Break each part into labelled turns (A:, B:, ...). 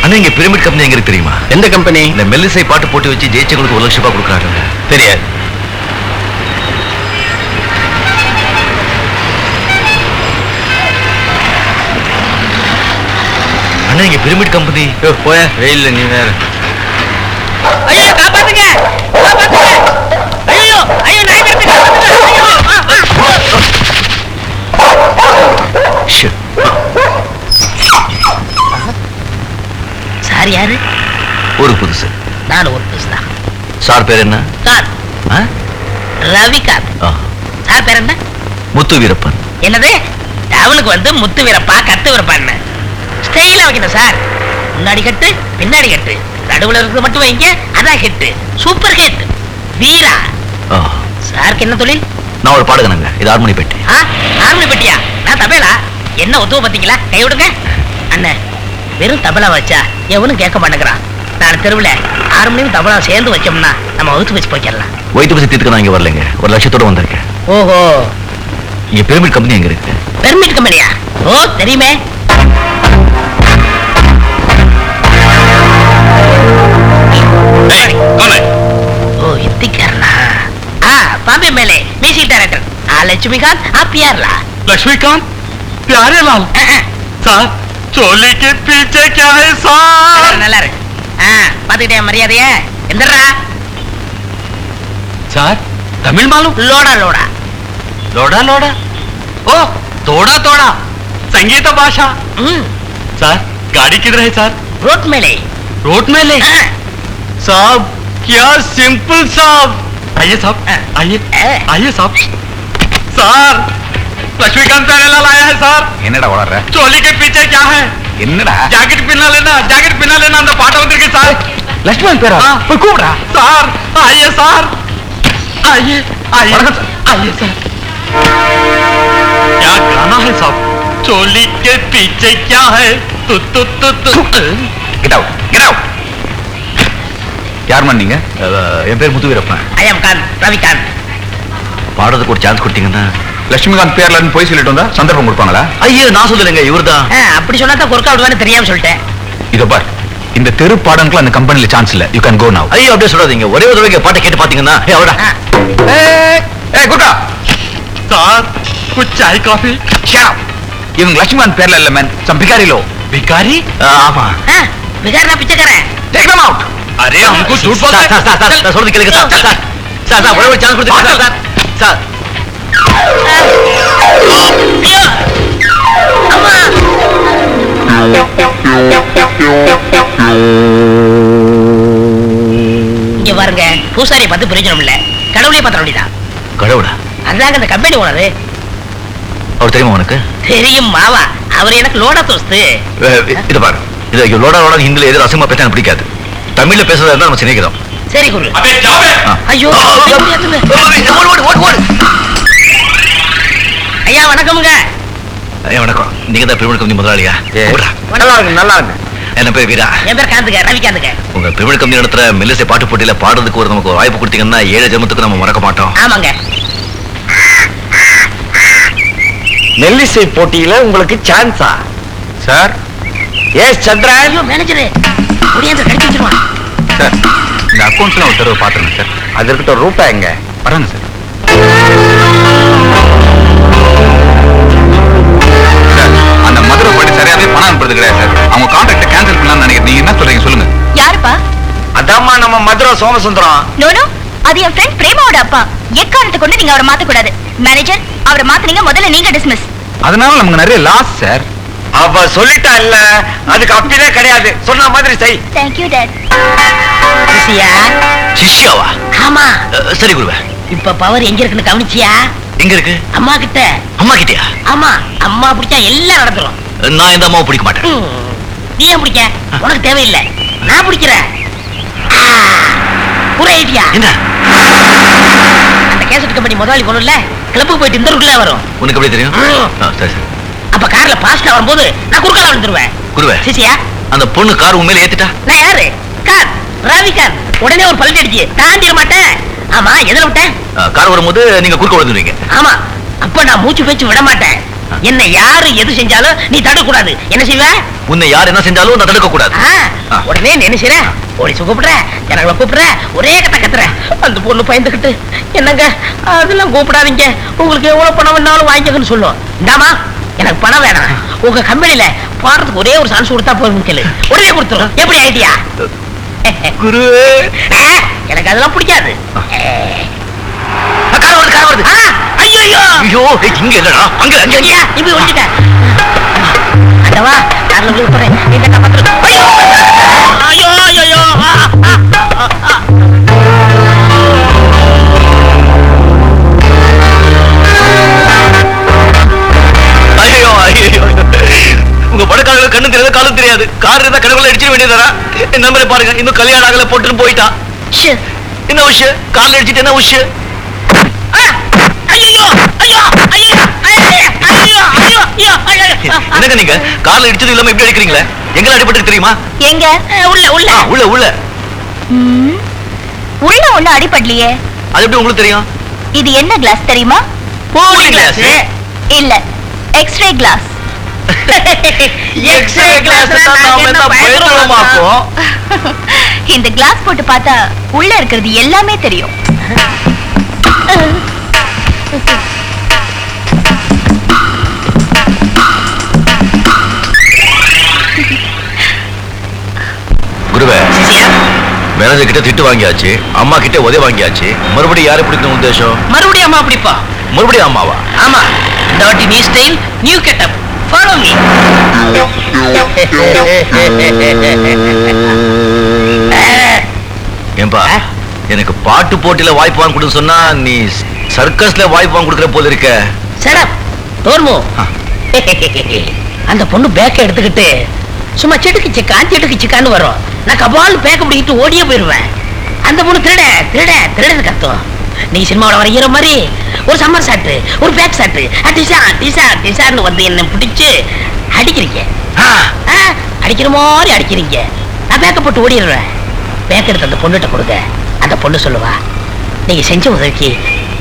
A: அண்ணா இங்க pyramid company எங்க இருக்கு தெரியுமா?
B: எந்த கம்பெனி?
A: இந்த மெல்லிசை பாட்டு போட்டு வச்சு ஜெயிச்சவங்களுக்கு 1 லட்சம் ரூபாய் கொடுக்குறாங்க.
B: தெரியாது.
A: அண்ணா இங்க பிரமிட் கம்பெனி.
B: போய வெயில்ல நீ வேற.
C: ஐயோ காப்பாத்துங்க, காப்பாத்துங்க. ஐயோ ஐயோ நாய் கடிச்சு காப்பாத்துங்க. ஐயோ சார் யாரு?
A: ஒரு புதுசு.
C: நான் ஒரு புதுசு தான்.
A: சார் பேர் என்ன?
C: காந்த். ரவிகாந்த். சார் பேர் என்ன?
A: முத்து வீரப்பன்.
C: என்னது? டவுனுக்கு வந்து முத்து வீரப்பா கத்து வீரப்பான்னு ஸ்டைலா வைக்கணும் சார். முன்னாடி கட்டு பின்னாடி கட்டு நடுவுல இருக்கிறது மட்டும் வைங்க, அதான் ஹிட். Super hit. வீரா. சாருக்கு என்ன தொழில்?
A: நான் ஒரு பாடகனுங்க. இது ஹார்மோனி பெட்டி.
C: ஹார்மோனி பெட்டியா? நான் தபேலா. என்ன ஒத்துவ பாத்தீங்களா? கை விடுங்க அண்ணன். வெறும் தபலா வச்சா எவனும் கேட்க மாட்டேங்கிறான். நான் தெருவில் ஹார்மோனியம் தபலா சேர்ந்து வச்சோம்னா நம்ம வகுத்து வச்சு போய்க்கலாம்.
A: வயிற்று பசி தீர்த்துக்க நான் இங்க வரலைங்க. 1 லட்சத்தோட வந்திருக்கேன்.
C: ஓஹோ.
A: இங்க பிரமிட் கம்பெனி எங்க இருக்கு?
C: பெர்மிட் கம்பெனியா? ஓ தெரியுமே. ஓ இத்திக்காரனா? பாம்பே மேலே மியூசிக் டைரக்டர் लक्ष्मीकांत आप प्यार ला।
B: लक्ष्मीकांत प्यारे लाल सर चोली के पीछे क्या है सर?
C: நல்லா இருக்கு. பாத்துக்கிட்டே மரியாதைய எந்தரா
B: सर तमिल मालूम?
C: लोड़ा लोड़ा
B: लोड़ा लोड़ा ओ तोड़ा तोड़ा संगीत भाषा। सर गाड़ी किधर है सर?
C: रोड में ले।
B: रोड में ले? साहब क्या सिंपल साहब। आइए साहब आइए आइए साहब। सर लक्ष्मीकांत प्यारे लाल आया है सर।
A: என்னடா வளர்ற?
B: चोली के पीछे क्या है?
A: என்னடா?
B: जैकेट पहना लेना அந்த பாட்ட வந்திருக்கு சார்.
A: லட்சுமணன் பேரா? போய் கூப்பிடா.
B: சார் आइए सर आइए आइए आइए सर। क्या गाना है साहब? चोली के पीछे क्या है? तु तु तु तु
A: Get out. Get out. யார் மன்னீங்க? என் பேர் முத்து Veerappan.
C: I am Kant, Ravikant.
A: பாடுறதுக்கு ஒரு சான்ஸ் கொடுத்தீங்கன்னா
B: லட்சுமிகாந்த் பேர்லன்னு போய் சொல்லிட்டு வந்தா சந்தர்ப்பம் கொடுப்பாங்களா?
A: ஐயோ நான் சொல்லலைங்க, இவர்தான்.
C: அப்படி சொன்னா தான் கொர்க்கா விடுவான்னு தெரியாம சொல்லிட்டேன்.
B: இதோ பார், இந்த தெரு பாடங்களுக்கு அந்த கம்பெனில சான்ஸ் இல்ல. யூ கேன் கோ நவ.
A: ஐயோ அப்படியே சொல்லாதீங்க. ஒரே ஒரு தடவை பாட்டை கேட்டு பாத்தீங்கன்னா அவடா.
B: ஏய் குட்டா சார் कुछ चाय कॉफी?
A: Shut up. இவங்க லட்சுமணன் பேர்ல இல்ல மேன், சம் பிகாரி லோ.
B: भिखारी?
A: ஆமா.
C: பிகாரனா பிச்சைக்காரன்.
A: Take them out.
B: अरे हमको झूठ बोलते हैं।
A: சார் சொல்றது கேளுங்க சார். சார் ஒரே ஒரு சான்ஸ் கொடுங்க சார். சார்
C: ஐயோ அம்மா. இங்க பாருங்க, பூசாரியை பார்த்து பிரயோஜனம் இல்ல, கடவுளே பார்த்த வேண்டியதான்.
A: கடவுளா?
C: அதாங்க அந்த கம்பெனி ஓனரு.
A: அவர் தெரியுமா உனக்கு?
C: தெரியும் மாவா, அவர் எனக்கு லோடா தோஸ்து.
A: இது பாரு, இது லோடா லோடா ஹிந்தில எது அசிங்கமா பேச எனக்கு பிடிக்காது. தமிழ்ல பேசுறதா இருந்தா நம்ம சிநேகிதம்.
C: சரி குரு.
B: अबे जाओ बे।
C: ஐயோ ஐயா வணக்கமுங்க.
A: ஐயா வணக்கம். நீங்க தான் பிரமிட் கம்பெனி முதலாளியா?
B: நல்லா இருக்கு நல்லா இருக்கு.
A: என்ன பேர் வீரா.
C: என் பேர் காந்துங்க, ரவிகாந்துங்க.
A: உங்க பிரமிட் கம்பெனி நடத்துற மெல்லிசை பாட்டு போட்டியில பாடுறதுக்கு நமக்கு ஒரு வாய்ப்பு கொடுத்தீங்கன்னா 7 ஜென்மத்துக்கு நம்ம மறக்க மாட்டோம்.
C: ஆமாங்க.
B: மெல்லிசை போட்டியில உங்களுக்கு சான்ஸா? Sir yes Chandra.
C: ஐயோ மேனேஜர் முடியாத கடிச்சு வச்சிருவான்.
B: சார் இந்த அக்கவுண்ட்ஸ்ல ஒரு தடவை பாத்துருங்க சார். அது இருக்கட்டும், ரூபா எங்க? வராங்க சார். அந்த மதுரை பாட்டி சரியாவே பணம் அனுப்புறது கிடையாது சார். அவங்க கான்ட்ராக்ட் கேன்சல் பண்ணலாம்னு நினைக்கிறேன். நீங்க என்ன சொல்றீங்க சொல்லுங்க.
D: யாருப்பா?
B: அதாம்மா நம்ம மதுரை சோமசுந்தரம்.
D: நோனோ, அது என் ஃப்ரெண்ட் பிரேமாவோட அப்பா. எக்காரணத்தை கொண்டு நீங்க அவரை மாத்த கூடாது. மேனேஜர், அவரை மாத்துனீங்க, முதல்ல நீங்க டிஸ்மிஸ்.
B: அதனால நமக்கு நிறைய லாஸ் சார். அவ சொல்லிட்டா இல்ல, அதுக்கு அப்படியே கிடையாது. சொன்ன மாதிரி செய்.
D: Thank you dad.
C: சிசியா?
A: சிஷ்யாவா?
C: ஆமா.
A: சரி குருவே.
C: இப்ப பவர் எங்க இருக்குன்னு கவனிச்சியா?
A: எங்க இருக்கு?
C: அம்மா கிட்ட.
A: அம்மா கிட்டயா?
C: ஆமா, அம்மா பிடிச்சா எல்லாம் நடந்துரும்.
A: நான் இந்த அம்மாவை பிடிக்க மாட்டேன்.
C: நீ ஏன் பிடிக்க? உனக்கு தேவையில்லை, நான் பிடிக்கிறேன். ஒரு ஐடியா.
A: என்ன?
C: அந்த கேசட் கம்பெனி முதலாளி பொண்ணுல கிளப்புக்கு போயிட்டு இந்த ரூட்ல வரும்.
A: உனக்கு எப்படி தெரியும்? சரி சரி.
C: அப்ப கார்ல பாஸ்டா வரும்போது நான் குறுக்கால வந்துருவேன்.
A: குருவே,
C: சிசியா?
A: அந்த பொண்ணு கார் உண்மையில ஏத்திட்டா?
C: நான் யாரு? கார் ரவிகாந்த். உடனே ஒரு பல்ட் அடிச்சு தாண்டிட மாட்டேன். ஆமா, எதுல விட்டேன்?
A: கார் வரும்போது நீங்க குறுக்க வந்துடுவீங்க.
C: ஆமா, அப்ப நான் மூச்சு பேச்சு விட மாட்டேன். என்ன யாரு எது செஞ்சாலும் நீ தடுக்கூடாது. என்ன செய்வ?
A: உன்னை யார் என்ன செஞ்சாலும் நான் தடுக்க கூடாது.
C: உடனே என்ன செய்ற? போலீஸ் கூப்பிடுற, ஜனங்களை கூப்பிடுற, ஒரே கத்துற. அந்த பொண்ணு பயந்துகிட்டு என்னங்க அதெல்லாம் கூப்பிடாதீங்க, உங்களுக்கு எவ்வளவு பணம் வேணாலும் வாங்கிக்கன்னு சொல்லும். இந்தாமா எனக்கு பணம் வேணாம், உங்க கம்பெனில பாடுறதுக்கு ஒரே ஒரு சான்ஸ் கொடுத்தா போதும் கேளு, உடனே கொடுத்துரும். எப்படி ஐடியா?
A: குரு
C: எனக்கு அதெல்லாம் பிடிக்காது. ஐயோ
A: ஐயோ இங்க இல்லடா, அங்க அங்க
C: இப்படி ஒழிச்சிட்ட. அந்தவா கார்ல போய் போறேன், இந்த காப்பாத்து. ஐயோ ஐயோ ஐயோ
A: ஐயோ ஐயோ உங்க படக்காரங்களுக்கு கண்ணு தெரியாது காலும் தெரியாது. கார் இருந்தா கடவுளை அடிச்சிட வேண்டியதாரா? என் நம்பரை பாருங்க, இன்னும் கல்யாணம் ஆகல போட்டுன்னு போயிட்டா. என்ன விஷயம்? கார்ல அடிச்சிட்டு என்ன விஷயம்? என்னங்க நீங்க கார்ல இடிச்சது இல்லாம எப்படி அடிக்கிறீங்களே? எங்க அடிபட்டு தெரியுமா?
D: எங்க?
C: உள்ள உள்ள
A: உள்ள உள்ள
D: உள்ள ஒண்ணு அடிபடலையே.
A: அது எப்படி உங்களுக்கு தெரியும்?
D: இது என்ன கிளாஸ் தெரியுமா?
C: போலி கிளாஸ்
D: இல்ல, எக்ஸ்ரே கிளாஸ்.
C: எக்ஸ்ரே கிளாஸ் நாம என்ன பயந்துறோமாப்போம்?
D: இந்த கிளாஸ் போட்டு பார்த்தா உள்ள இருக்கிறது எல்லாமே தெரியும்.
A: குருவே, மேனேஜர் கிட்ட திட்டு வாங்கியாச்சு, அம்மா கிட்ட உதவி வாங்கியாச்சு, மறுபடியும் யாரை பிடிக்கணும் உத்தேசம்?
C: மறுபடியும் அம்மா பிடிப்பா.
A: மறுபடியும் அம்மாவா?
C: ஆமா, daddy new style, new getup. Follow me.
A: ஏன்பா எனக்கு பாட்டு போட்டியில வாய்ப்பு வாங்கி கொடுன்னு சொன்னா நீ சர்க்கஸ்ல வாய்ப்பு வாங்கி கொடுக்குற போல இருக்க.
C: சரப் தோர்மு. அந்த பொண்ணு பேக்க எடுத்துக்கிட்டு சும்மா செடுக்கு சிக்கான்னு வரும். நான் கபால் பேக்க பிடிக்கிட்டு ஓடியே போயிருவேன். அந்த பொண்ணு திருட கத்தும். நீ சினிமாவோட வரைகிற மாதிரி ஒரு சம்மர் சாட்டு, ஒரு பேக் சாட்டு, டிசான்னு வந்து என்ன பிடிச்சு அடிக்கிறீங்க. அடிக்கிற மாதிரி அடிக்கிறீங்க. நான் பேக்க போட்டு ஓடிடுவேன். பேக் எடுத்து அந்த பொண்ணுகிட்ட கொடுங்க. அந்த பொண்ணு சொல்லுவா, நீங்க செஞ்ச உதவிக்கு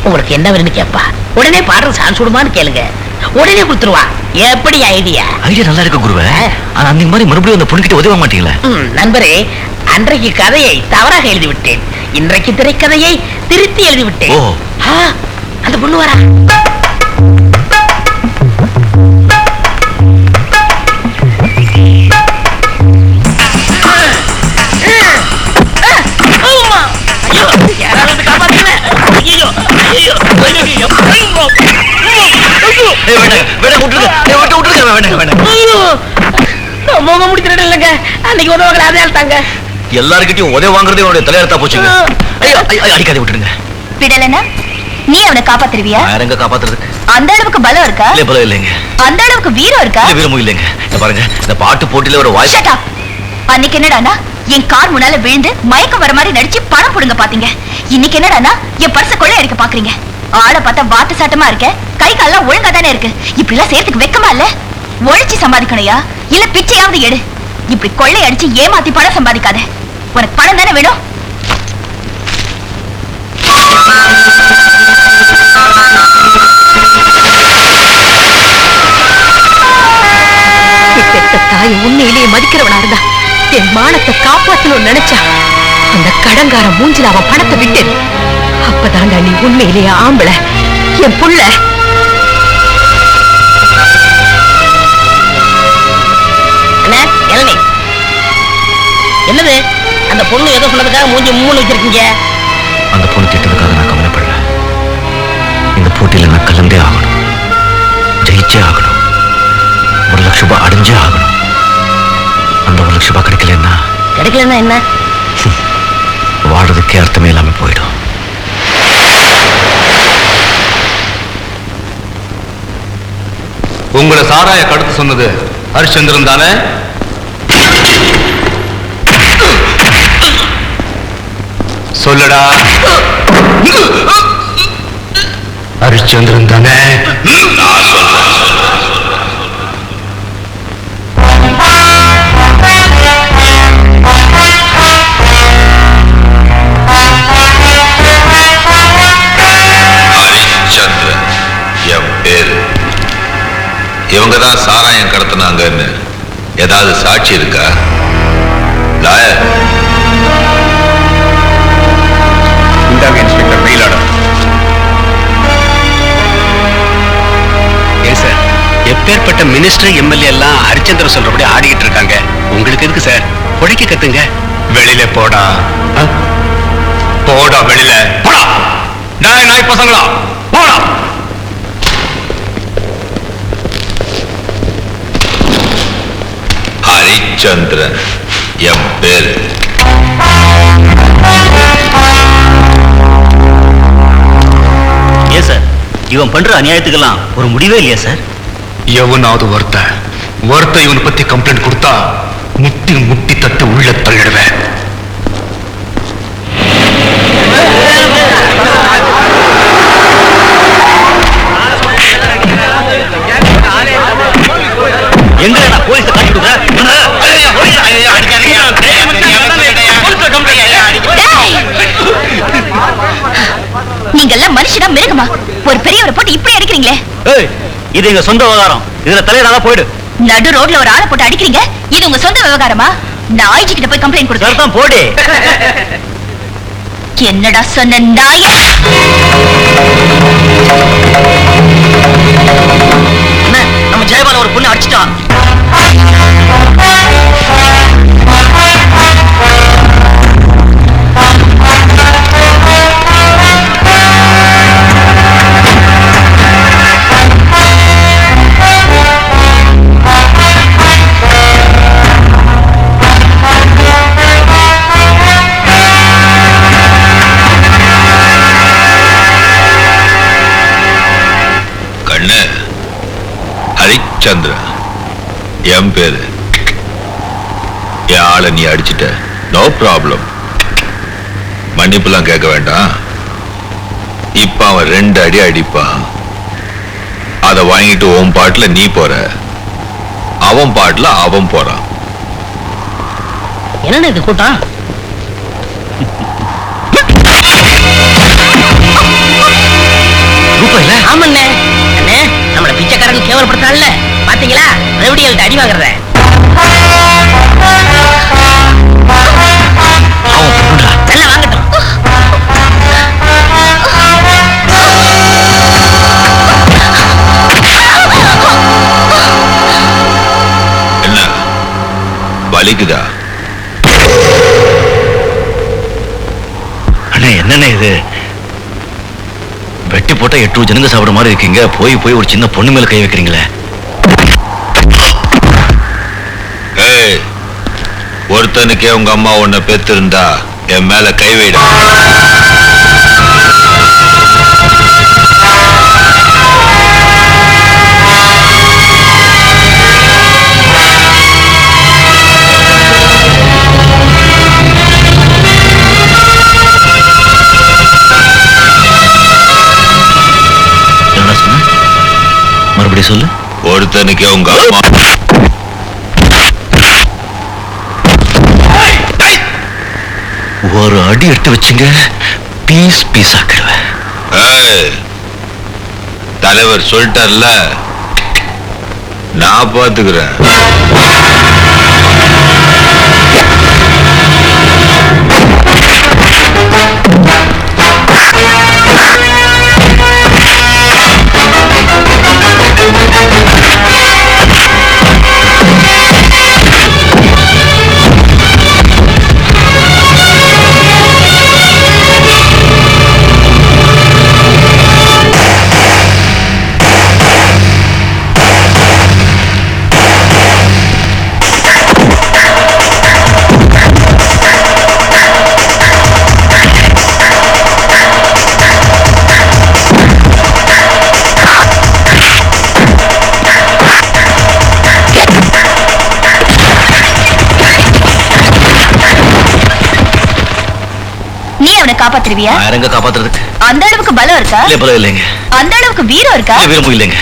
C: உங்களுக்கு என்ன வேணும்னு கேட்பா. உடனே பாடுறது சான்ஸ் விடுமான்னு கேளுங்க, உடனே கொடுத்துருவா. எப்படி ஐடியா?
A: ஐடியா நல்லா இருக்கு குருவே. ஆனா அந்த மாதிரி மறுபடியும் அந்த பொண்ணுகிட்ட உதவ மாட்டீங்களா?
C: நண்பரே, அன்றைக்கு கதையை தவறாக எழுதிவிட்டேன், இன்றைக்கு திரைக்கதையை திருத்தி எழுதிவிட்டேன். அந்த பொண்ணு வரா.
A: எல்லாருக்கிட்டையும் உதவி வாங்குறதே உன்னுடைய தலையெழுத்தா போச்சுங்க. அடிக்காதே விட்டுருங்க.
D: விடலனா நீ அவனை காப்பாத்துருவியா?
A: யாரங்க காப்பாத்துறதுக்கு?
D: அந்த அளவுக்கு பலம் இருக்கா?
A: இல்ல பலம் இல்லைங்க.
D: அந்த அளவுக்கு வீரம் இருக்கா?
A: இல்ல வீரமும் இல்லைங்க. இத பாருங்க, இந்த பாட்டு போட்டியில ஒரு வாய்ஸ்.
D: Shut up. அன்னைக்கு என்னடானா என் கார் முன்னால விழுந்து மயக்கம் வர மாதிரி நடிச்சு பணம் புடுங்க பாத்தீங்க. இன்னைக்கு என்னடானா என் பர்ச கொள்ளை அடிக்க பாக்குறீங்க. ஆளை பார்த்தா வாட்டு சாட்டமா இருக்க, கை கால்லாம் ஒழுங்கா தானே இருக்கு. இப்படி எல்லாம் சேர்த்துக்கு வெக்கமா இல்ல? உழைச்சி சம்பாதிக்கணையா இல்ல பிச்சையாவது எடு. இப்படி கொள்ளை அடிச்சு ஏமாத்தி பணம் சம்பாதிக்காத. உனக்கு பணம் தானே வேணும்?
E: தாய் உண்மையிலேயே மதிக்கிறவனா இருந்தா என் மானத்தை காப்பாற்றணும்னு நினைச்சா அந்த கடங்கார மூஞ்சில அவன் பணத்தை விட்டு. அப்பதாண்டா நீ உண்மையிலேயே ஆம்பளை. என் புள்ள
C: என்னது? அந்த பொண்ணு ஏதோ சொன்னதுக்காக மூஞ்சி மூணு வச்சிருக்கீங்க.
A: அந்த பொண்ணு திட்டதுக்காக நான் கவலைப்படல. இந்த போட்டியில நான் கலந்தே ஆகணும், ஜெயிச்சே ஆகணும், 1 லட்சம் ரூபாய் அடைஞ்சே ஆகணும். அந்த 1 லட்சம் ரூபாய் கிடைக்கலன்னா
C: என்ன
A: வாடுறதுக்கே அர்த்தமே இல்லாம போயிடும்.
B: உங்களை சாராய கடத்து சொன்னது ஹரிச்சந்திரன் தானே? சொல்லடா. ஹரிச்சந்திரன் தானே?
F: இவங்க தான் சாராயம் கடத்தினாங்கன்னு ஏதாவது சாட்சி இருக்கா? லாயர்,
B: இந்தாங்க இன்ஸ்பெக்டர் மெயில் ஆர்டர். ஏன் சார், எப்பேற்பட்ட மினிஸ்டர் எம்எல்ஏ எல்லாம் ஹரிச்சந்திர சொல்றபடி ஆடிக்கிட்டு இருக்காங்க. உங்களுக்கு எதுக்கு சார்? பொழைக்க கத்துங்க. வெளியில போடா. போடா வெளியில போடா. நாய் பசங்களா போடா.
F: ஹரிச்சந்திரன் என் பேரு.
A: ஏன் சார் இவன் பண்ற அநியாயத்துக்கெல்லாம் ஒரு முடிவே இல்லையா சார்?
B: எவனாவது ஒருத்த இவனை பத்தி கம்ப்ளைண்ட் கொடுத்தா முட்டி முட்டி தட்டு உள்ள தள்ளிடுவேன்.
A: எங்க போலீஸை காட்டி
D: நீங்க எல்லாம் மனுஷனா மிருகமா? ஒரு பெரியவரை போட்டு இப்படி அடிக்கிறீங்களே.
A: இது எங்க சொந்த விவகாரம், இதுல தலையிடாத போயிடு.
D: நடு ரோட்ல ஒரு ஆளை போட்டு அடிக்கிறீங்க, இது உங்க சொந்த விவகாரமா? நான் ஐஜி கிட்ட போய் கம்ப்ளைண்ட் கொடுத்தேன்.
A: போடு.
D: என்னடா சொன்ன நாயே?
A: நம்ம ஜெயபால ஒரு பொண்ணு அடிச்சிட்டான்.
F: ஹரிச்சந்திரன் என் பேரு. என் ஆளை நீ அடிச்சிட்ட, நோ ப்ராப்ளம். மன்னிப்புலாம் கேட்க வேண்டாம். இப்ப அவன் 2 அடி அடிப்பான். அதை வாங்கிட்டு உன் பாட்டுல நீ போற, அவன் பாட்டுல அவன் போறான்.
C: என்ன இது கூட்டம்? ஆமண்ணே, அண்ணே நம்மள பிச்சைக்காரங்க கேவலப்படுத்தான்ல பாத்தீங்களா? ரெவடியல்ட்ட அடி வாங்குறத. நல்லா வாங்கட்டும்.
F: என்ன வலிக்குதா?
A: அண்ணே என்னண்ணே இது? வெட்டி போட்டா 8 ஜனங்க சாப்பிட மாதிரி இருக்கீங்க, போய் ஒரு சின்ன பொண்ணு மேல கை வைக்கிறீங்களே.
F: ஒருத்தனுக்கே உங்க அம்மா உன்னை பெத்திருந்தா என் மேல கை வைடா.
A: மறுபடியும் சொல்லு.
F: ஒருத்தனுக்கே உங்க அம்மா
A: ஒரு அடி எடுத்து வச்சுங்க, பீஸ் பீஸ் ஆக்கிடுவேன்.
F: தலைவர் சொல்லிட்டார்ல, நான் பாத்துக்கிறேன்.
D: காப்பாத்துருவியா?
A: எங்க காப்பாத்துறதுக்கு
D: அந்த அளவுக்கு பலம் இருக்கா?
A: இல்ல பலம் இல்லைங்க.
D: அந்த அளவுக்கு வீரம் இருக்கா?
A: வீரமும் இல்லைங்க.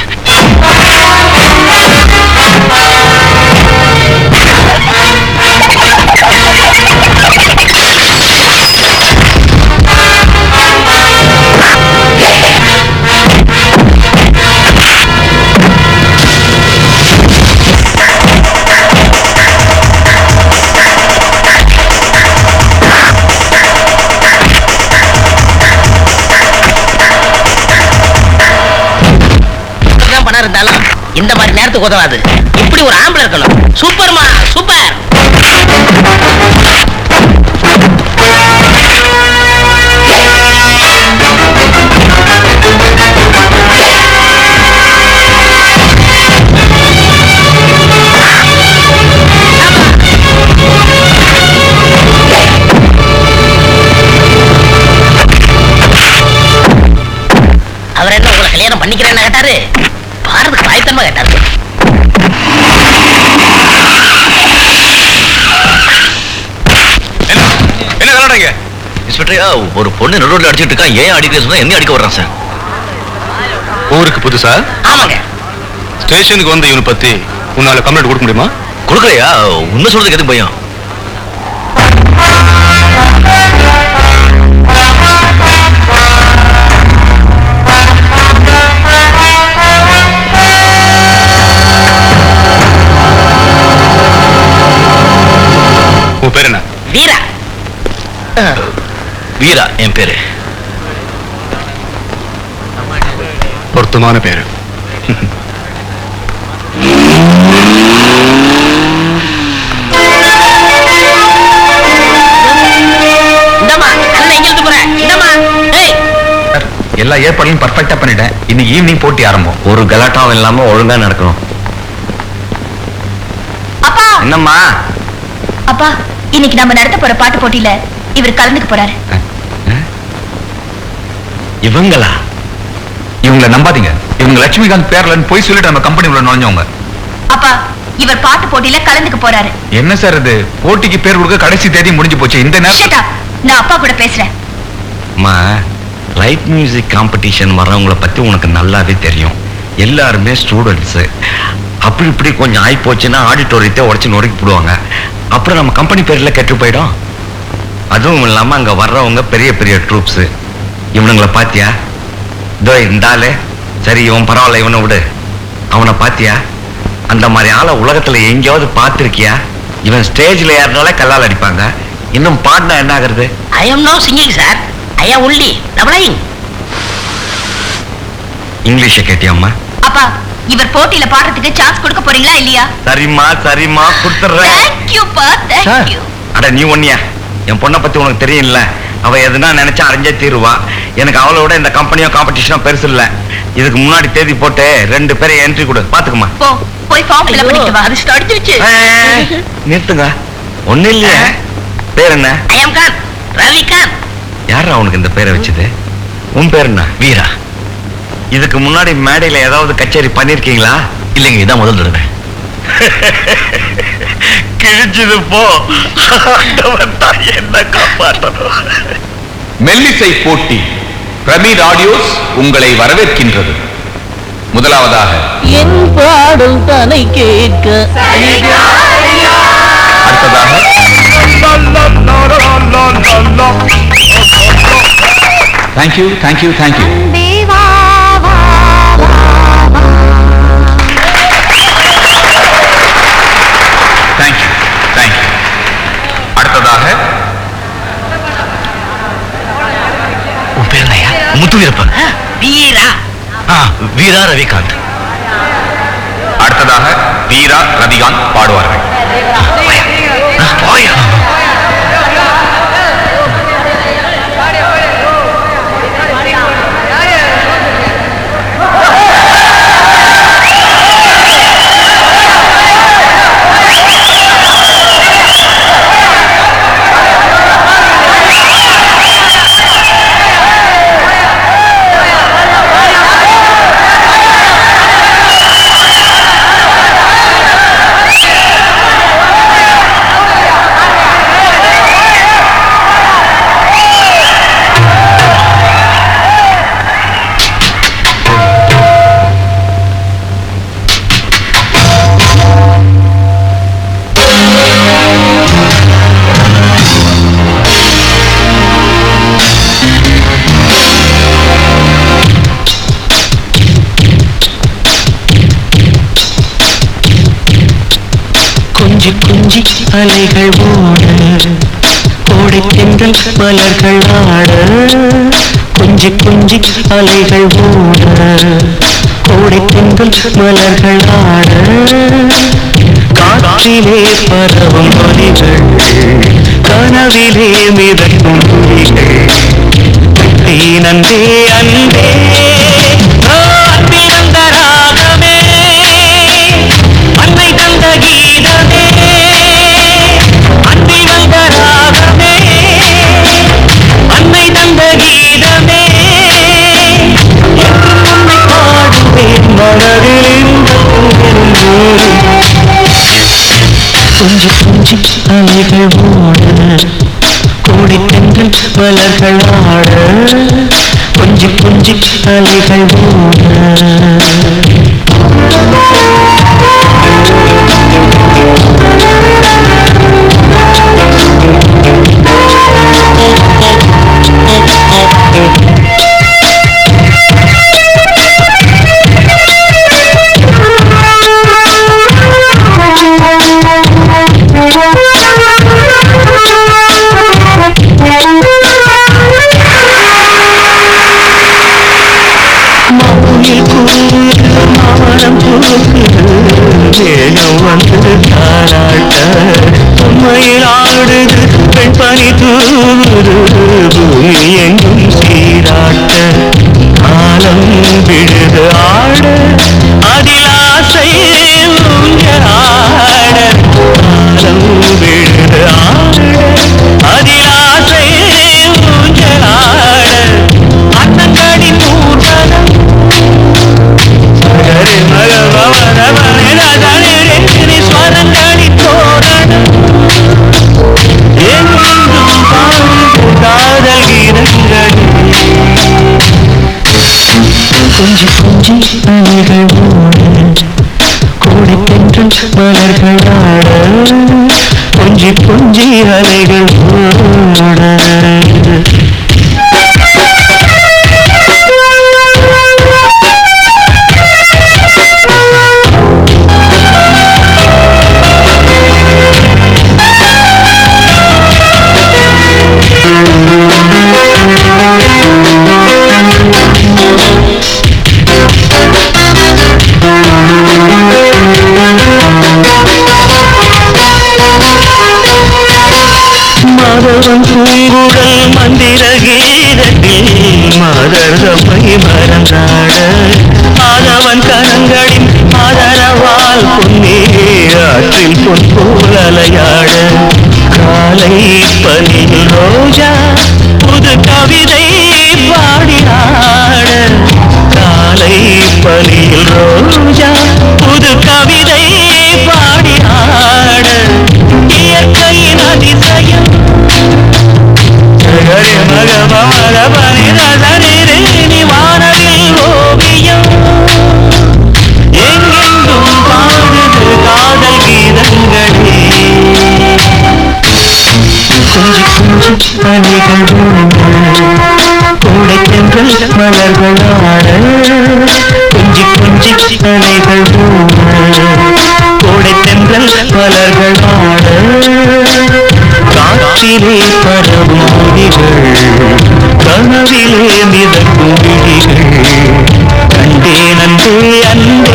C: இந்த மாதிரி நேரத்துக்கு உதவாது. இப்படி ஒரு ஆம்பளை இருக்கணும். சூப்பர்மா, சூப்பர். அவர் என்ன உங்களை கல்யாணம் பண்ணிக்கிறேன்னு கேட்டாரு? பாரதுக்கு வாய்த்தன்மா கேட்டாரு.
F: என்ன கலாடுங்க?
A: இன்ஸ்பெக்டரையா, ஒரு பொண்ணு நடுரோட்ல அடிச்சிட்டு இருக்கா. ஏன் அடிக்க சொன்னா என்ன அடிக்க வர்றான் சார்?
B: ஊருக்கு புதுசா?
C: ஆமாங்க.
B: ஸ்டேஷனுக்கு வந்த இவனை பத்தி உன்னால கம்ப்ளைண்ட் கொடுக்க முடியுமா?
A: கொடுக்கலையா? உண்மை சொல்றதுக்கு எதுக்கு பயம்?
B: உன் பேர் என்ன?
C: வீரா.
A: வீரா என் பேரு.
B: பொருத்தமான பேரு.
C: இந்தம்மா, அண்ணன் எங்க இருந்து போற? இந்தம்மா. ஏய்,
F: எல்லா ஏற்பாடுகளும் பர்ஃபெக்டா பண்ணிட்டேன். இன்னைக்கு ஈவினிங் போட்டி ஆரம்பம்.
A: ஒரு கலாட்டாவும் இல்லாம ஒழுங்கா நடக்கணும்.
D: அப்பா
F: என்னம்மா?
D: அப்பா, இன்னைக்கு நம்ம நடத்த போற பாட்டு போட்டியில இவர் கலந்துக்க போறாரு.
A: இவங்களா?
F: இவங்களை நம்பாதீங்க. இவங்க லட்சுமிகாந்த் பேர்லன்னு போய் சொல்லிட்டு நம்ம கம்பெனி உள்ள நுழைஞ்சவங்க.
D: அப்பா, இவர் பாட்டு போட்டியில கலந்துக்க போறாரு.
F: என்ன சார் இது? போட்டிக்கு பேர் கொடுக்க கடைசி தேதி முடிஞ்சு போச்சு. இந்த
D: Shut
F: நேரத்துல
D: up. நான் அப்பா கூட பேசுறேன்.
A: அம்மா, லைட் மியூசிக் காம்படிஷன் வர்றவங்களை பத்தி உனக்கு நல்லாவே தெரியும். எல்லாருமே ஸ்டூடெண்ட்ஸ். அப்படி இப்படி கொஞ்சம் ஆகி போச்சுன்னா ஆடிட்டோரியத்தை உடச்சு நொறுக்கி போடுவாங்க. அப்புறம் நம்ம கம்பெனி பேர்ல கெட்டு போயிடும். அதுவும் இல்லாம அங்க வர்றவங்க பெரிய பெரிய ட்ரூப்ஸ். இவனுங்களை பாத்தியா? இதோ இந்த ஆளு. சரி, இவன் பரவாயில்ல, இவனை விடு. அவனை பாத்தியா? அந்த மாதிரி ஆளை உலகத்துல எங்கேயாவது பார்த்திருக்கியா? இவன் ஸ்டேஜ்ல ஏறினாலே கல்லால் அடிப்பாங்க. இன்னும் பாடினா என்ன ஆகுறது?
C: I am no singing, sir. I am only doubling.
A: இங்கிலீஷை கேட்டியாம்மா?
D: அப்பா, இவர் போட்டியில பாடுறதுக்கு சான்ஸ் கொடுக்க போறீங்களா இல்லையா?
A: சரிம்மா சரிம்மா, கொடுத்துட்றேன்.
D: Thank you, பா. Thank you.
A: அட நீ ஒண்ணியா? என் பொண்ணை பத்தி உனக்கு தெரியும்ல. அவ எதுனா நினைச்சா அரைஞ்சே தீருவா. எனக்கு அவளோட இந்த கம்பெனியோ காம்படிஷனோ பெருசு இல்ல. இதுக்கு முன்னாடி தேதி போட்டு 2 பேரை என்ட்ரி கொடு, பாத்துக்குமா.
D: போ, போய் ஃபார்ம் ஃபில் பண்ணிட்டு வா.
C: அது அடிச்சிருச்சு.
A: நிறுத்துங்க. ஒண்ணு இல்லையா? பேர் என்ன?
C: I am Khan. Ravi Khan.
A: யாரா உனக்கு இந்த பேரை வச்சது? உன் பேர் என்ன? வீரா. இதுக்கு முன்னாடி மேடையில ஏதாவது கச்சேரி பண்ணிருக்கீங்களா? இல்லைங்க, இதான் முதல் தடவை. கிழிச்சது போ. என்ன காப்பாற்றணும்.
F: மெல்லிசை போட்டி பிரமிட் ஆடியோஸ் உங்களை வரவேற்கின்றது. முதலாவதாக
C: என் பாடும் தனை கேட்க.
F: அடுத்ததாக thank you thank you thank you. Thank you thank you. அடுத்ததாக
A: உன் பேர் என்னய்யா? முத்து வீரப்பன்.
C: வீரா.
A: வீரா ரவிகாந்த்.
F: அடுத்ததாக வீரா ரவிகாந்த் பாடுவார்கள்.
A: போயா.
G: கொஞ்சி கொஞ்சி அலைகள் ஓட கோடை தென்றல் மலர்கள் ஆட கொஞ்சி கொஞ்சி அலைகள் ஓட கோடை தென்றல் மலர்கள் ஆட காற்றிலே பரவும் ஒலிகள் கனவிலே மிதக்கும் ஒலிகள் நன்றே அன்பே அன்பிழந்த ராகமே அன்னை தந்த கீதமே அன்பில் வந்த ராகமே அன்னை தந்த கீதமே உன்னை பாடுவேன் மனதில் இந்த கொஞ்சி கொஞ்சி அலைகள் ஓட கோடி தென்றல் மலர்கள் ஆட கொஞ்சி கொஞ்சி அலைகள் ஓட மேகம் வந்து தாராட்ட உண்மையில் ஆடுது பெண் பனி தூது பூமி எங்கும் சீராட்ட காலம் விழுது ஆட அதில் ஆசை ஊஞ்சலாட காலம் விழுது ஆட அதில் ஆசை ஊஞ்சலாட அன்னங்கடி ஊர்வலம் ஸ்வரங்கடி தோரணம் எங்கும் பாடுது காதல் கீதங்கள் கொஞ்சி கொஞ்சி அலைகள் ஓட கோடை தென்றல் மலர்கள் ஆட கொஞ்சி கொஞ்சி அலைகள் ஓட மாதவன் பூங்குழல் மந்திர கீதத்தில் மாதர்தமை மறந்தாட மாதவன் கரங்களின் ஆதரவால் பொன்னே ஆற்றில் பொன் போல் அலையாட காலை பனியில் ரோஜா புது கவிதை பாடினாட காலை பனியில் ரோஜா புது கவிதை பாடினாட இயற்கையின் அதிசயம் வானவில் ஓவியம் எங்கெங்கும் பாடுது காதல் கீதங்களே கொஞ்சி கொஞ்சி அலைகள் கோடை தென்றல் மலர்கள் ஆட கொஞ்சி கொஞ்சி அலைகள் கோடை தென்றல் மலர்கள் ஆட காற்றிலே பரவும் ஒலிகள் கனவிலே மிதக்கும் விழிகள் கண்டே நன்றே அன்பே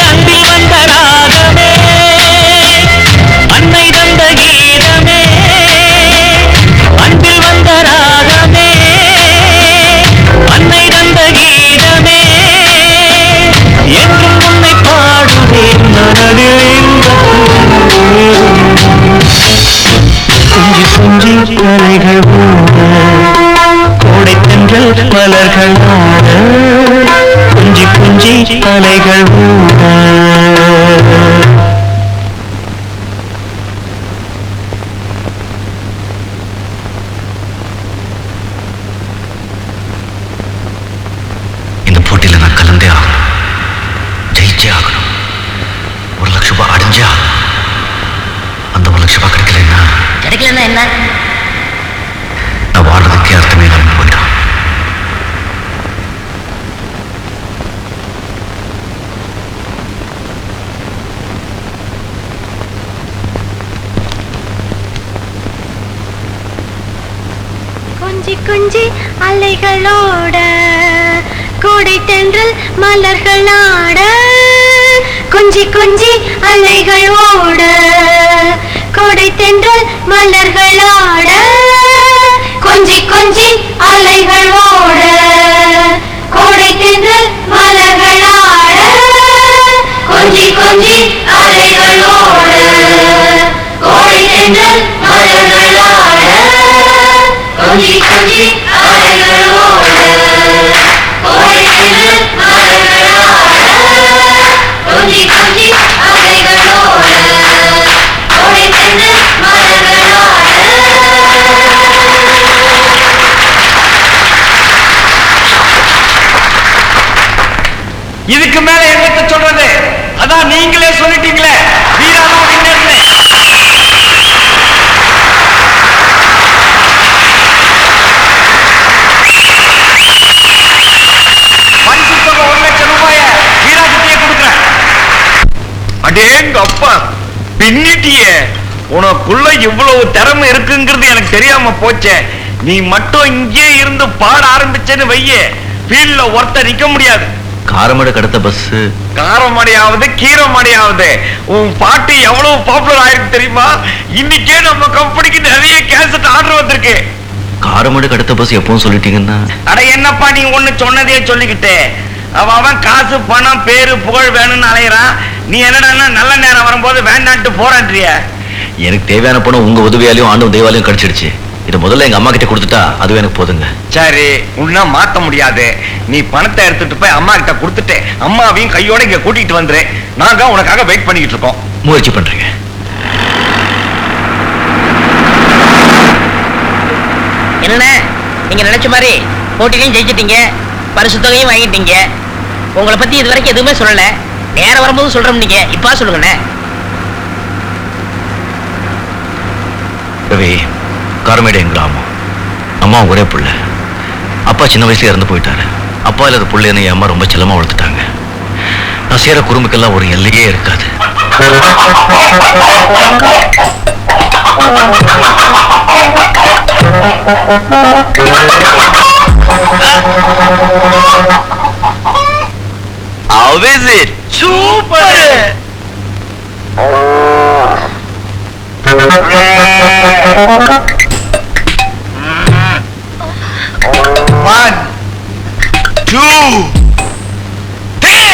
G: அன்பில் வந்த ராகமே அன்னை தந்த கீதமே அன்பில் வந்த ராகமே அன்னை தந்த கீதமே என்றும் உன்னை பாடுவேன் மனதில் கொஞ்சி கொஞ்சி அலைகள் ஓட கோடை தென்றல் மலர்கள் ஆட கொஞ்சி கொஞ்சி அலைகள் ஓட
A: இந்த போட்டியில நான் கலந்தே ஆகணும், ஜெயிச்சே ஆகணும், 1 லட்சம் ரூபாய் அடைஞ்சே ஆகணும். அந்த 1 லட்சம் ரூபாய் கிடைக்கலன்னா
C: என்ன
A: நான் வாழ்றதுக்கே அர்த்தமே இல்லாம போயிடும்.
H: கொஞ்சி கொஞ்சி அலைகளோட கோடை தென்றல் மலர்கள் ஆட கொஞ்சி கொஞ்சி அலைகள் ஓட கோடை தென்றல் மலர்கள் ஆட கொஞ்சி கொஞ்சி அலைகள் ஓட கோடை தென்றல் மலர்கள் ஆட கொஞ்சி கொஞ்சி அலைகள் ஓட கோடை தென்றல் மலர்கள் ஆட கொஞ்சி கொஞ்சி அலைகள் ஓட கோடை தென்றல் மலர்கள் ஆட கொஞ்சி கொஞ்சி அலைகள் ஓட கோடை தென்றல் மலர்கள் ஆட.
B: இதுக்கு மேல என்னத்த சொல்றது? அதான் நீங்களே சொல்லிட்டீங்களே, வீராதான் வின்னர்னு. பரிசு தொகை 1 லட்சம் ரூபாய வீராஜிட்டியே கொடுக்குறேன். அடேங்க அப்பா, பின்னிட்டியே. உனக்குள்ள இவ்வளவு திறமை இருக்குங்கிறது எனக்கு தெரியாம போச்சே. நீ மட்டும் இங்கே இருந்து பாட ஆரம்பிச்சேன்னு வையே, ஃபீல்ட்ல ஒருத்தர் நிக்க முடியாது.
A: காரமடை கடத்த பஸ்
B: காரமடையாவது கீரமடையாவது உன் பாட்டு எவ்வளவு பாப்புலர் ஆயிருக்கு தெரியுமா? இன்னைக்கே நம்ம கம்பெனிக்கு நிறைய கேசட் ஆர்டர் வந்திருக்கு.
A: காரமடை கடத்த பஸ் எப்பவும் சொல்லிட்டீங்கன்னா
B: அட என்னப்பா நீ ஒண்ணு சொன்னதே சொல்லிக்கிட்டே, அவன் காசு பணம் பேரு புகழ் வேணும்னு அலையறான். நீ என்னடா நல்ல நேரம் வரும்போது வேண்டான்ட்டு போரான்றிய.
A: எனக்கு தேவையான பணம் உங்க உதவியாலையும் ஆண்டு தெய்வாலையும் கிடைச்சிடுச்சு. இது முதல்ல எங்க அம்மா கிட்ட கொடுத்துட்டா அதுவே எனக்கு போதுங்க.
B: சரி, உன்ன மாத்த முடியாது. நீ பணத்தை எடுத்துட்டு போய் அம்மா கிட்ட கொடுத்துட்டு அம்மாவையும் கையோட இங்க கூட்டிட்டு வந்துரு. நாங்க உனக்காக வெயிட் பண்ணிக்கிட்டு இருக்கோம்.
A: முயற்சி பண்றீங்க.
C: என்னண்ணே, நீங்க நினைச்ச மாதிரி போட்டிலையும் ஜெயிச்சிட்டீங்க, பரிசு தொகையும் வாங்கிட்டீங்க. உங்களை பத்தி இது வரைக்கும் எதுவுமே சொல்லல. நேரம் வரும்போது சொல்றோம். நீங்க இப்ப சொல்லுங்கண்ணே.
A: ரவி, காரமேடு என் கிராமம். அம்மா ஒரே புள்ள. அப்பா சின்ன வயசுல இறந்து போயிட்டாரு. அப்பா இல்லாத புள்ளைன்னு என் அம்மா ரொம்ப செல்லமா வளர்த்துட்டாங்க. நான் சேர குறும்புக்கெல்லாம் ஒரு எல்லையே இருக்காது.
B: How is it? Super! One, two, three!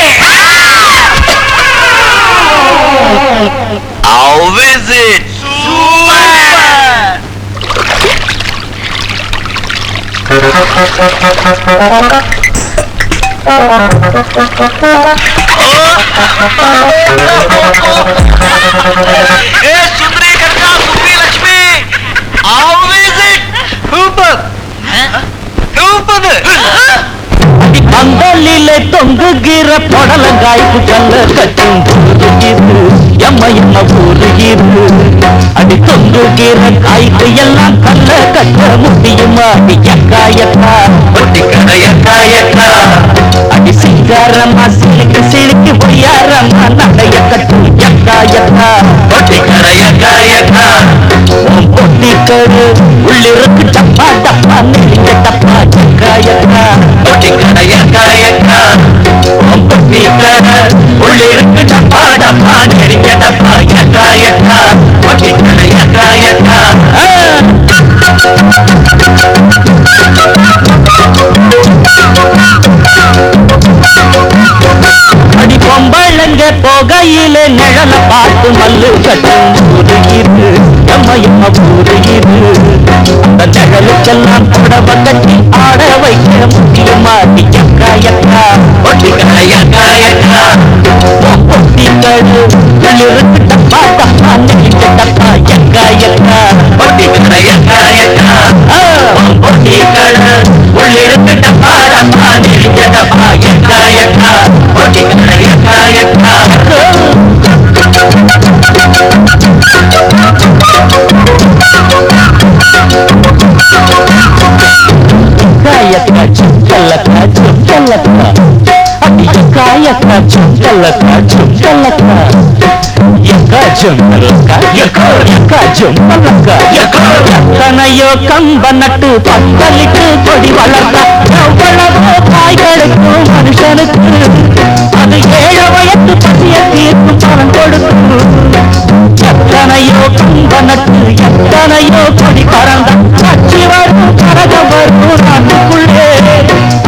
B: How is it? Super! Hey, Sundari Karka, Sundari Lakshmi! How is it? Super! Super!
G: பந்தலிலே தொங்குகிற பொடலங்காய்ப்பு கல்ல கட்டும் எம்ம எம்ம ஊருகிரு. அடி தொங்குகிற காய்க்கு எல்லாம் கல்ல கட்ட முடியுமா? எக்கா எக்கா ஒட்டி கடையக்கா எக்கா. அடி சிங்காரமா சிலுக்கு சிலுக்கு பொய்யாரமா நடைய கட்டும் எக்கா எக்கா ஒட்டி கடையக்கா எக்கா. பொட்டி கரு உள்ளிருக்கு டப்பா டப்பா நெருங்க டப்பா எக்கா எக்கா ஒட்டி கடையக்கா எக்கா. பொட்டி கரு உள்ளிருக்கு டப்பா டப்பா நெருங்க டப்பா எக்கா எக்கா ஒட்டி கடையக்கா எக்கா. அடி பொம்பளங்க போகையில நிழல பார்த்து மல்லு கட்டும் ஊருகிரு எம்ம எம்ம ஊருகிரு. அந்த நிழலுக்கெல்லாம் புடவ கட்டி ஆட வைக்க முடியுமா? எக்கா எக்கா ஒட்டிக்கா எக்கா எக்கா. பொட்டிக்கடு உள்ளிருக்கு டப்பா டப்பா நெருங்க டப்பா எக்கா எக்கா ஒட்டிக்கா எக்கா எக்கா. பொட்டிக்கடு உள்ளிருக்கு டப்பா டப்பா நெருங்க டப்பா எக்கா எக்கா ஒட்டிக்கா எக்கா எக்கா. காயக்கா சுக்கல்லக்கா சுக்கல்லக்கா. அடி காயக்கா சுக்கல்லக்கா சுக்கல்லக்கா. எக்கா ஜும்மலக்கா எக்கா ஜும்மலக்கா எத்தனையோ கம்ப நட்டு பந்தலிட்டு கொடி வளர்த்தா எவ்வளவோ காய்களுக்கும் மனுஷனுக்கு அது 7 வயது பசிய தீர்க்கும் பலன் கொடுக்கும் எத்தனையோ கம்ப நட்டு எத்தனையோ கொடி பறந்த கட்சி வரும் கரகம் வரும் நாட்டுக்குள்ளே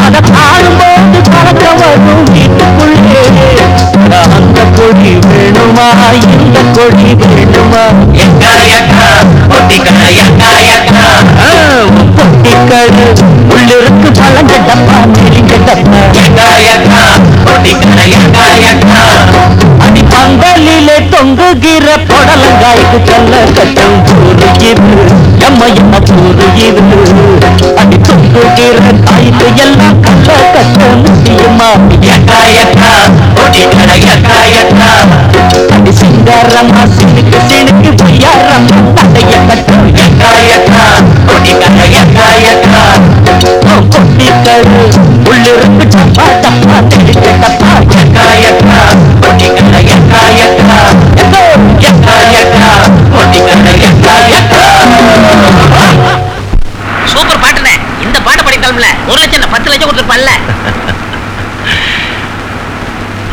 G: அதை காணும்போது கலக்கம் வரும் வீட்டுக்குள்ளே அந்த கொடி வேணுமா இந்த கொடி வேணுமா பொட்டிக்கடு உள்ளிருக்கு பழங்க டப்பா நெறிங்க டப்பா அடி பந்தலிலே தொங்குகிற புடலங்காய்க்கு கல்ல கட்டும் பூரு இது எம்ம பூரு இது அடி தொங்குகிற காய்க்கு எல்லாம் கல்ல கட்ட முடியுமா அடி சிங்காரம்மா சினுக்கு சினுக்கு பையாரம்மா தடைய கட்டும் பொட்டிக்கடு உள்ளிருக்கு டப்பா டப்பா நெறிங்க டப்பா
C: சூப்பர் பாட்டுனே. இந்த பாட்டு படிக்கலாம்ல 1 லட்சம் 10 லட்சம் கொடுத்துருப்பான்ல.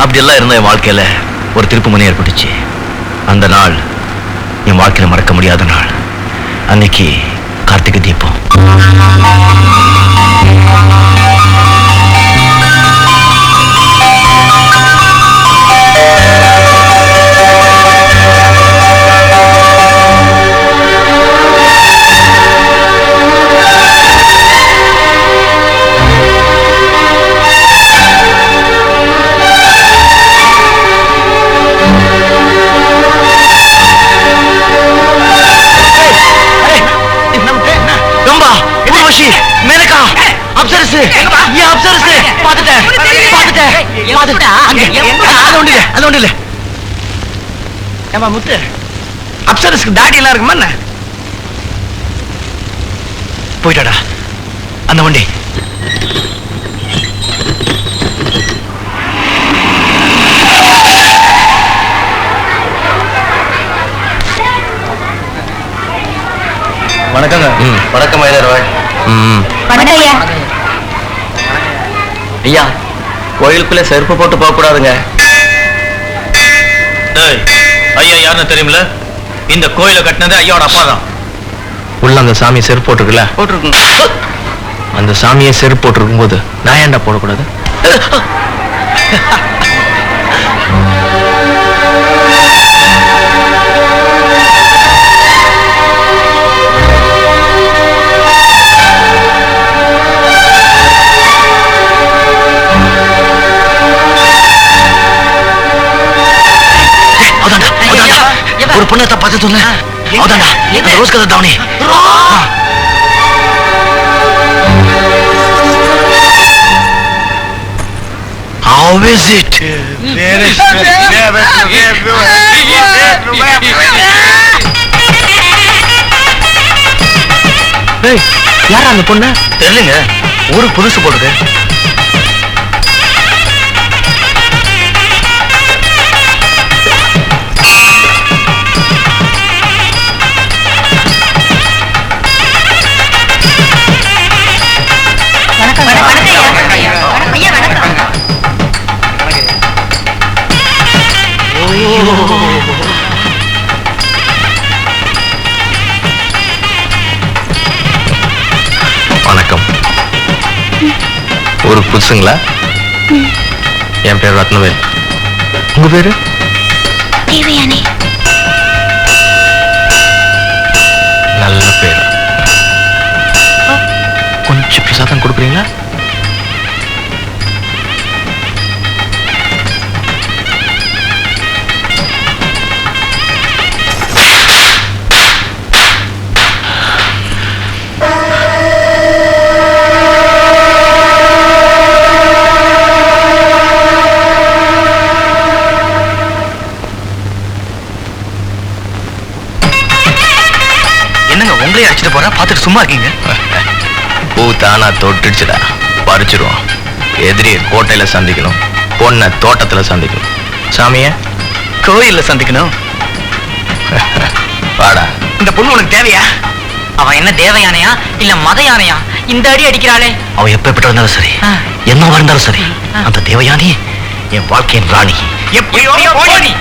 A: அப்படியெல்லாம் இருந்த என் வாழ்க்கையில ஒரு திருப்பு முனை ஏற்பட்டுச்சு. அந்த நாள் என் வாழ்க்கையில மறக்க முடியாத நாள். அன்னைக்கு கார்த்திகை தீபம்.
B: முத்து அப்சரஸ்க்கு தாடி எல்லாம் இருக்குமா என்ன?
A: போயிட்டாடா அந்த வண்டி.
B: வணக்கங்க.
A: வணக்கம் மயிலர்வாள். ஐயா கோயிலுக்குள்ள செருப்பு போட்டு போக கூடாதுங்க.
F: ஐயா யாருன்னு தெரியுமில? இந்த கோயிலை கட்டினது ஐயாவோட அப்பா தான்.
A: உள்ள அந்த சாமி செருப்பு போட்டிருக்குல்ல?
B: போட்டிருக்குங்க.
A: அந்த சாமியை செருப்பு போட்டிருக்கும் போது நான் ஏன்டா போடக்கூடாது? ஒரு பொண்ணை பார்த்து சொன்ன அவதாண்டா அந்த ரோஸ் கலர் தாவணி. How is it? யாரா அந்த பொண்ணு? தெரியலங்க, ஊருக்கு புதுசு போடுது. வணக்கம். ஒரு புதுசுங்களா? என் பேர் ரத்னவேல். உங்க பேரு?
H: தேவயானி.
A: நல்ல பேர். கொஞ்சம் பிரசாதம் கொடுக்குறீங்களா? உங்களே அடிச்சுட்டு போறா, பார்த்துட்டு சும்மா இருக்கீங்க. பூ தானா தொட்டுடுச்சுடா, பறிச்சிருவோம். எதிரியை கோட்டையில சந்திக்கணும், பொண்ணை தோட்டத்துல சந்திக்கணும், சாமிய கோயில்ல சந்திக்கணும்.
F: வாடா.
B: இந்த பொண்ணு உனக்கு தேவையா?
C: அவன் என்ன தேவ யானையா இல்ல மத யானையா? இந்த அடி அடிக்கிறாளே.
A: அவ எப்ப இருந்தாலும் சரி, என்னவா இருந்தாலும் சரி, அந்த தேவயானி என் வாழ்க்கையின் ராணி.
B: எப்படியோ போடி.